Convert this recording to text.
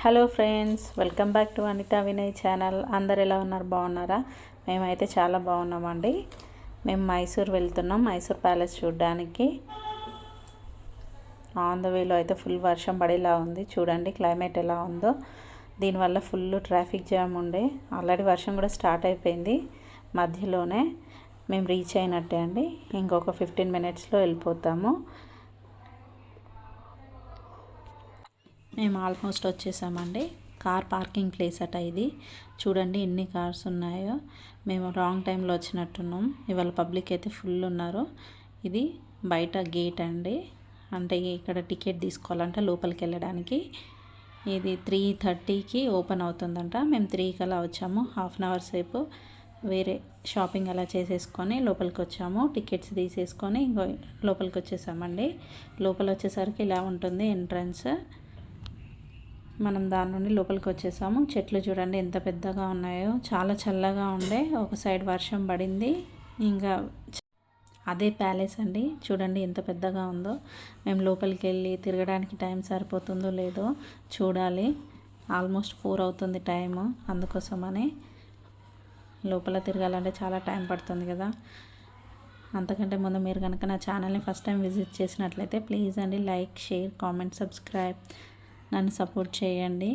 Hello friends, welcome back to Anitha Vinay channel. అందరు ఎలా ఉన్నారు? బాగున్నారా? మేమైతే చాలా బాగున్నామండి. మేము మైసూర్ వెళ్తున్నాం, మైసూర్ ప్యాలెస్ చూడడానికి. ఆన్ ద వేలో అయితే ఫుల్ వర్షం పడేలా ఉంది. చూడండి క్లైమేట్ ఎలా ఉందో. దీనివల్ల ఫుల్ ట్రాఫిక్ జామ్ ఉండే. ఆల్రెడీ వర్షం కూడా స్టార్ట్ అయిపోయింది. మధ్యలోనే మేము రీచ్ అయినట్టే అండి. ఇంకొక 15 మినిట్స్లో వెళ్ళిపోతాము. మేము ఆల్మోస్ట్ వచ్చేసామండి. కార్ పార్కింగ్ ప్లేస్ అట ఇది. చూడండి ఎన్ని కార్స్ ఉన్నాయో. మేము రాంగ్ టైంలో వచ్చినట్టున్నాం. ఇవాళ పబ్లిక్ అయితే ఫుల్ ఉన్నారు. ఇది బయట గేట్ అండి. అంటే ఇక్కడ టికెట్ తీసుకోవాలంట లోపలికి వెళ్ళడానికి. ఇది 3:30కి ఓపెన్ అవుతుందంట. మేము 3కి అలా వచ్చాము. హాఫ్ అన్ అవర్ సేపు వేరే షాపింగ్ అలా చేసేసుకొని లోపలికి వచ్చాము. టికెట్స్ తీసేసుకొని లోపలికి వచ్చేసామండి. లోపల వచ్చేసరికి ఇలా ఉంటుంది ఎంట్రన్స్. మనం దాని నుండి లోపలికి వచ్చేసాము. చెట్లు చూడండి ఎంత పెద్దగా ఉన్నాయో. చాలా చల్లగా ఉండే. ఒక సైడ్ వర్షం పడింది. ఇంకా అదే ప్యాలెస్ అండి. చూడండి ఎంత పెద్దగా ఉందో. మేము లోపలికి వెళ్ళి తిరగడానికి టైం సరిపోతుందో లేదో చూడాలి. ఆల్మోస్ట్ 4 అవుతుంది టైము. అందుకోసమని లోపల తిరగాలంటే చాలా టైం పడుతుంది కదా. అంతకంటే ముందు మీరు కనుక నా ఛానల్ని ఫస్ట్ టైం విజిట్ చేసినట్లయితే ప్లీజ్ అండి లైక్, షేర్, కామెంట్, సబ్స్క్రైబ్ నన్ను సపోర్ట్ చేయండి.